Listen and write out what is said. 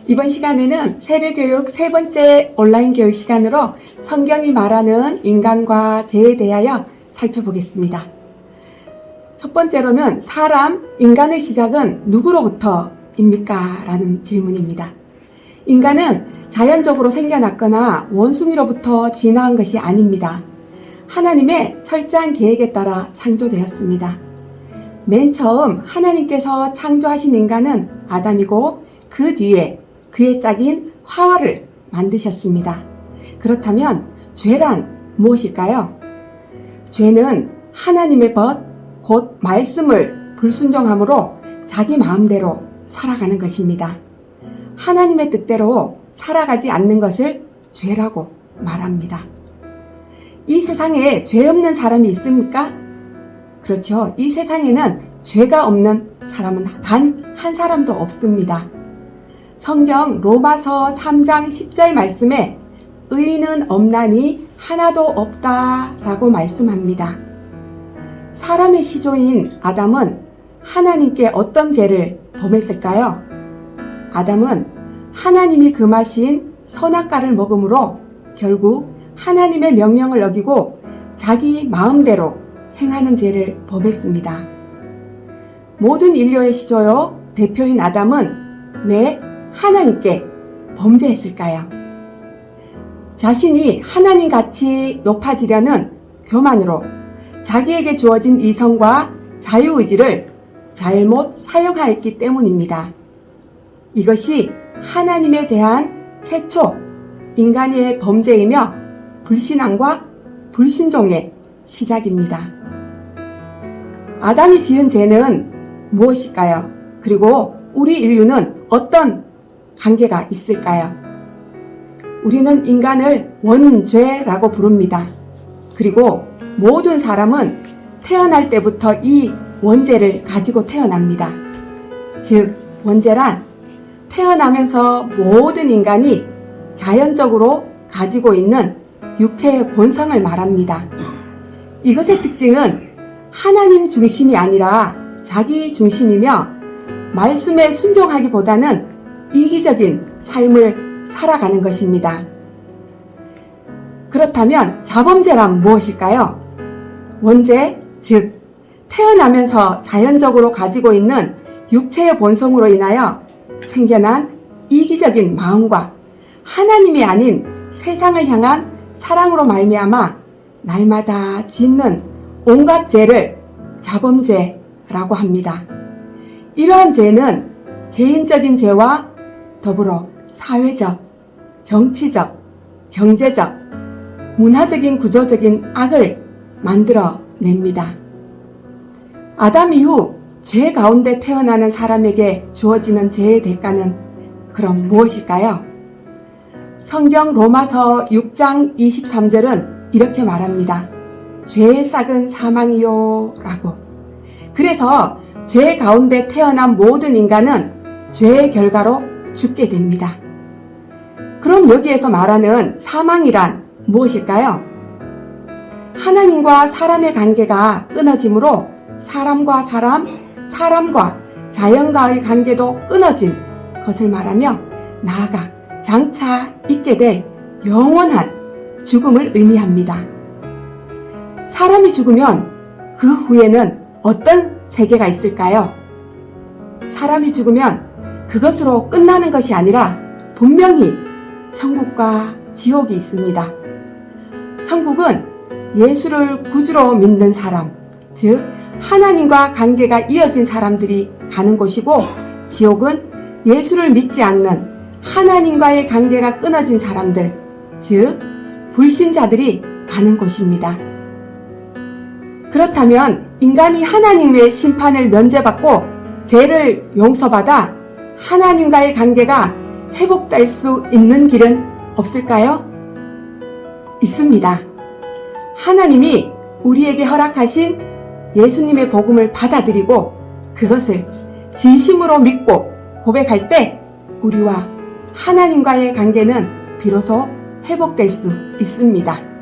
이번 시간에는 세례교육 세 번째 온라인 교육 시간으로 성경이 말하는 인간과 죄에 대하여 살펴보겠습니다. 첫 번째로는 인간의 시작은 누구로부터입니까? 라는 질문입니다. 인간은 자연적으로 생겨났거나 원숭이로부터 진화한 것이 아닙니다. 하나님의 철저한 계획에 따라 창조되었습니다. 맨 처음 하나님께서 창조하신 인간은 아담이고 그 뒤에 그의 짝인 하와를 만드셨습니다. 그렇다면 죄란 무엇일까요? 죄는 하나님의 벗, 곧 말씀을 불순종함으로 자기 마음대로 살아가는 것입니다. 하나님의 뜻대로 살아가지 않는 것을 죄라고 말합니다. 이 세상에 죄 없는 사람이 있습니까? 그렇죠. 이 세상에는 죄가 없는 사람은 단 한 사람도 없습니다. 성경 로마서 3장 10절 말씀에 의인은 없나니 하나도 없다라고 말씀합니다. 사람의 시조인 아담은 하나님께 어떤 죄를 범했을까요? 아담은 하나님이 금하신 선악과를 먹음으로 결국 하나님의 명령을 어기고 자기 마음대로 행하는 죄를 범했습니다. 모든 인류의 시조요 대표인 아담은 왜 하나님께 범죄했을까요? 자신이 하나님같이 높아지려는 교만으로 자기에게 주어진 이성과 자유의지를 잘못 사용하였기 때문입니다. 이것이 하나님에 대한 최초 인간의 범죄이며 불신앙과 불순종의 시작입니다. 아담이 지은 죄는 무엇일까요? 그리고 우리 인류는 어떤 관계가 있을까요? 우리는 인간을 원죄라고 부릅니다. 그리고 모든 사람은 태어날 때부터 이 원죄를 가지고 태어납니다. 즉, 원죄란 태어나면서 모든 인간이 자연적으로 가지고 있는 육체의 본성을 말합니다. 이것의 특징은 하나님 중심이 아니라 자기 중심이며 말씀에 순종하기보다는 이기적인 삶을 살아가는 것입니다. 그렇다면 자범죄란 무엇일까요? 원죄, 즉 태어나면서 자연적으로 가지고 있는 육체의 본성으로 인하여 생겨난 이기적인 마음과 하나님이 아닌 세상을 향한 사랑으로 말미암아 날마다 짓는 온갖 죄를 자범죄라고 합니다. 이러한 죄는 개인적인 죄와 더불어 사회적, 정치적, 경제적, 문화적인 구조적인 악을 만들어냅니다. 아담 이후 죄 가운데 태어나는 사람에게 주어지는 죄의 대가는 그럼 무엇일까요? 성경 로마서 6장 23절은 이렇게 말합니다. 죄의 싹은 사망이요 라고. 그래서 죄 가운데 태어난 모든 인간은 죄의 결과로 죽게 됩니다. 그럼 여기에서 말하는 사망이란 무엇일까요? 하나님과 사람의 관계가 끊어짐으로 사람과 사람, 사람과 자연과의 관계도 끊어진 것을 말하며 나아가 장차 있게 될 영원한 죽음을 의미합니다. 사람이 죽으면 그 후에는 어떤 세계가 있을까요? 사람이 죽으면 그것으로 끝나는 것이 아니라 분명히 천국과 지옥이 있습니다. 천국은 예수를 구주로 믿는 사람, 즉 하나님과 관계가 이어진 사람들이 가는 곳이고, 지옥은 예수를 믿지 않는 하나님과의 관계가 끊어진 사람들, 즉 불신자들이 가는 곳입니다. 그렇다면 인간이 하나님의 심판을 면제받고 죄를 용서받아 하나님과의 관계가 회복될 수 있는 길은 없을까요? 있습니다. 하나님이 우리에게 허락하신 예수님의 복음을 받아들이고 그것을 진심으로 믿고 고백할 때 우리와 하나님과의 관계는 비로소 회복될 수 있습니다.